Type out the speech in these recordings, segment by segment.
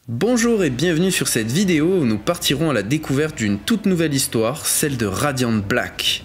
Bonjour et bienvenue sur cette vidéo où nous partirons à la découverte d'une toute nouvelle histoire, celle de Radiant Black.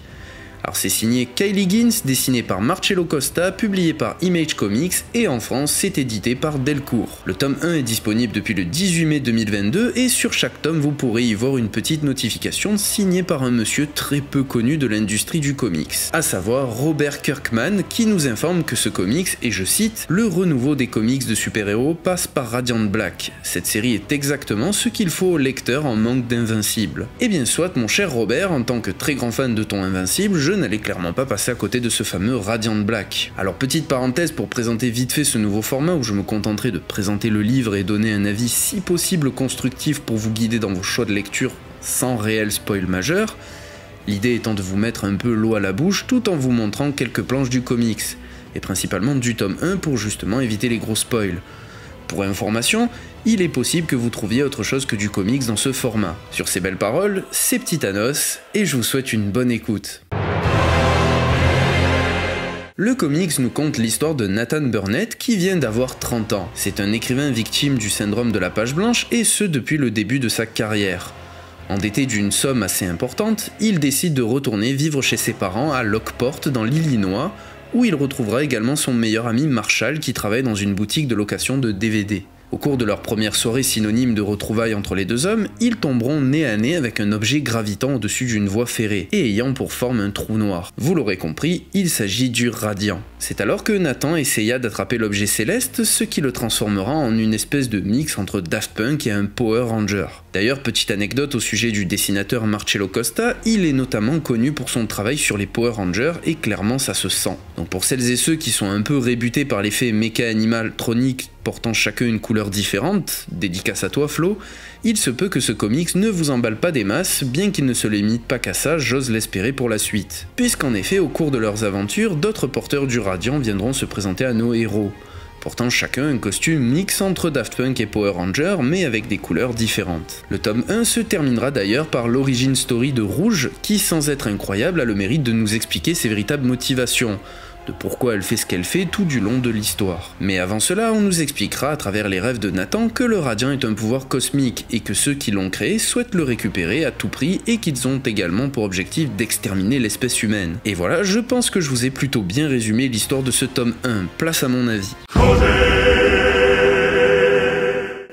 Alors c'est signé Kyle Higgins, dessiné par Marcello Costa, publié par Image Comics et en France c'est édité par Delcourt. Le tome 1 est disponible depuis le 18 mai 2022 et sur chaque tome vous pourrez y voir une petite notification signée par un monsieur très peu connu de l'industrie du comics, à savoir Robert Kirkman, qui nous informe que ce comics est, je cite, le renouveau des comics de super-héros passe par Radiant Black. Cette série est exactement ce qu'il faut au lecteur en manque d'Invincible. Et bien soit mon cher Robert, en tant que très grand fan de ton Invincible, je n'allais clairement pas passer à côté de ce fameux Radiant Black. Alors petite parenthèse pour présenter vite fait ce nouveau format où je me contenterai de présenter le livre et donner un avis si possible constructif pour vous guider dans vos choix de lecture sans réel spoil majeur, l'idée étant de vous mettre un peu l'eau à la bouche tout en vous montrant quelques planches du comics, et principalement du tome 1 pour justement éviter les gros spoils. Pour information, il est possible que vous trouviez autre chose que du comics dans ce format. Sur ces belles paroles, c'est Petit Thanos, et je vous souhaite une bonne écoute. Le comics nous conte l'histoire de Nathan Burnett qui vient d'avoir 30 ans. C'est un écrivain victime du syndrome de la page blanche et ce depuis le début de sa carrière. Endetté d'une somme assez importante, il décide de retourner vivre chez ses parents à Lockport dans l'Illinois où il retrouvera également son meilleur ami Marshall qui travaille dans une boutique de location de DVD. Au cours de leur première soirée synonyme de retrouvailles entre les deux hommes, ils tomberont nez à nez avec un objet gravitant au-dessus d'une voie ferrée et ayant pour forme un trou noir. Vous l'aurez compris, il s'agit du Radiant. C'est alors que Nathan essaya d'attraper l'objet céleste, ce qui le transformera en une espèce de mix entre Daft Punk et un Power Ranger. D'ailleurs, petite anecdote au sujet du dessinateur Marcello Costa, il est notamment connu pour son travail sur les Power Rangers et clairement ça se sent. Donc pour celles et ceux qui sont un peu rébutés par l'effet méca-animal-tronique portant chacun une couleur différente, dédicace à toi Flo, il se peut que ce comics ne vous emballe pas des masses, bien qu'il ne se limite pas qu'à ça, j'ose l'espérer pour la suite. Puisqu'en effet, au cours de leurs aventures, d'autres porteurs du Radiant viendront se présenter à nos héros, portant chacun un costume mix entre Daft Punk et Power Ranger, mais avec des couleurs différentes. Le tome 1 se terminera d'ailleurs par l'origin story de Rouge, qui sans être incroyable a le mérite de nous expliquer ses véritables motivations, de pourquoi elle fait ce qu'elle fait tout du long de l'histoire. Mais avant cela, on nous expliquera à travers les rêves de Nathan que le Radiant est un pouvoir cosmique et que ceux qui l'ont créé souhaitent le récupérer à tout prix et qu'ils ont également pour objectif d'exterminer l'espèce humaine. Et voilà, je pense que je vous ai plutôt bien résumé l'histoire de ce tome 1, place à mon avis.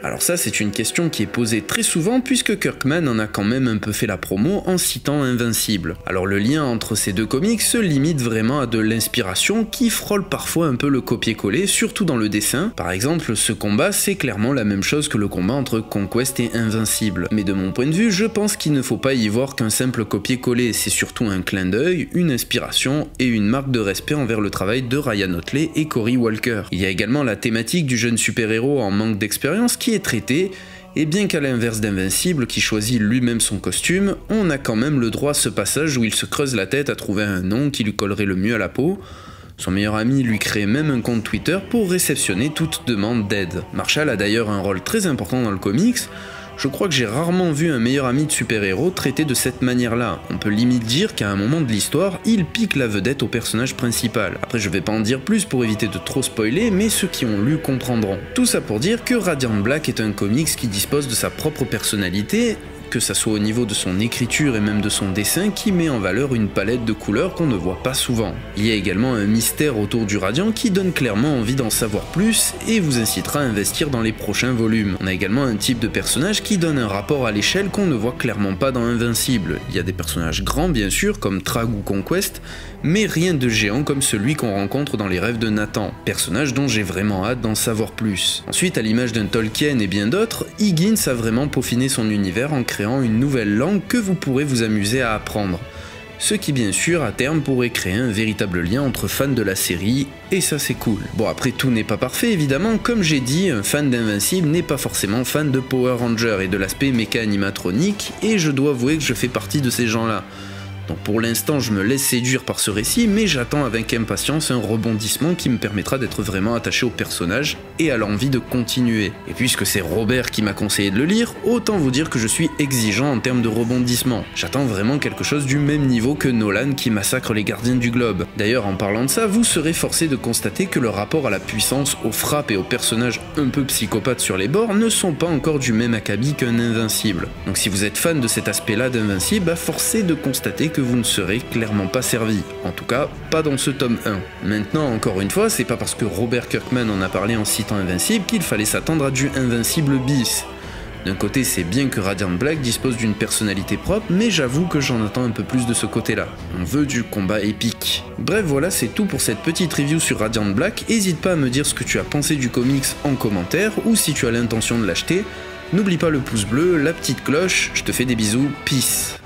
Alors ça c'est une question qui est posée très souvent puisque Kirkman en a quand même un peu fait la promo en citant Invincible. Alors le lien entre ces deux comics se limite vraiment à de l'inspiration qui frôle parfois un peu le copier-coller, surtout dans le dessin. Par exemple, ce combat c'est clairement la même chose que le combat entre Conquest et Invincible. Mais de mon point de vue, je pense qu'il ne faut pas y voir qu'un simple copier-coller, c'est surtout un clin d'œil, une inspiration et une marque de respect envers le travail de Ryan Ottley et Cory Walker. Il y a également la thématique du jeune super-héros en manque d'expérience qui est traité, et bien qu'à l'inverse d'Invincible qui choisit lui-même son costume, on a quand même le droit à ce passage où il se creuse la tête à trouver un nom qui lui collerait le mieux à la peau. Son meilleur ami lui crée même un compte Twitter pour réceptionner toute demande d'aide. Marshall a d'ailleurs un rôle très important dans le comics. Je crois que j'ai rarement vu un meilleur ami de super-héros traité de cette manière-là. On peut limite dire qu'à un moment de l'histoire, il pique la vedette au personnage principal. Après je vais pas en dire plus pour éviter de trop spoiler, mais ceux qui ont lu comprendront. Tout ça pour dire que Radiant Black est un comics qui dispose de sa propre personnalité, que ça soit au niveau de son écriture et même de son dessin qui met en valeur une palette de couleurs qu'on ne voit pas souvent. Il y a également un mystère autour du Radiant qui donne clairement envie d'en savoir plus et vous incitera à investir dans les prochains volumes. On a également un type de personnage qui donne un rapport à l'échelle qu'on ne voit clairement pas dans Invincible. Il y a des personnages grands bien sûr comme Trag ou Conquest, mais rien de géant comme celui qu'on rencontre dans les rêves de Nathan, personnage dont j'ai vraiment hâte d'en savoir plus. Ensuite, à l'image d'un Tolkien et bien d'autres, Higgins a vraiment peaufiné son univers en créant une nouvelle langue que vous pourrez vous amuser à apprendre. Ce qui bien sûr à terme pourrait créer un véritable lien entre fans de la série, et ça c'est cool. Bon après tout n'est pas parfait évidemment, comme j'ai dit, un fan d'Invincible n'est pas forcément fan de Power Ranger et de l'aspect méca-animatronique, et je dois avouer que je fais partie de ces gens-là. Donc pour l'instant je me laisse séduire par ce récit, mais j'attends avec impatience un rebondissement qui me permettra d'être vraiment attaché au personnage et à l'envie de continuer. Et puisque c'est Robert qui m'a conseillé de le lire, autant vous dire que je suis exigeant en termes de rebondissement. J'attends vraiment quelque chose du même niveau que Nolan qui massacre les Gardiens du Globe. D'ailleurs en parlant de ça, vous serez forcé de constater que le rapport à la puissance, aux frappes et aux personnages un peu psychopathes sur les bords ne sont pas encore du même acabit qu'un Invincible. Donc si vous êtes fan de cet aspect-là d'Invincible, forcé de constater que vous ne serez clairement pas servi. En tout cas, pas dans ce tome 1. Maintenant, encore une fois, c'est pas parce que Robert Kirkman en a parlé en citant Invincible qu'il fallait s'attendre à du Invincible bis. D'un côté, c'est bien que Radiant Black dispose d'une personnalité propre, mais j'avoue que j'en attends un peu plus de ce côté-là. On veut du combat épique. Bref, voilà, c'est tout pour cette petite review sur Radiant Black. N'hésite pas à me dire ce que tu as pensé du comics en commentaire, ou si tu as l'intention de l'acheter. N'oublie pas le pouce bleu, la petite cloche, je te fais des bisous, peace.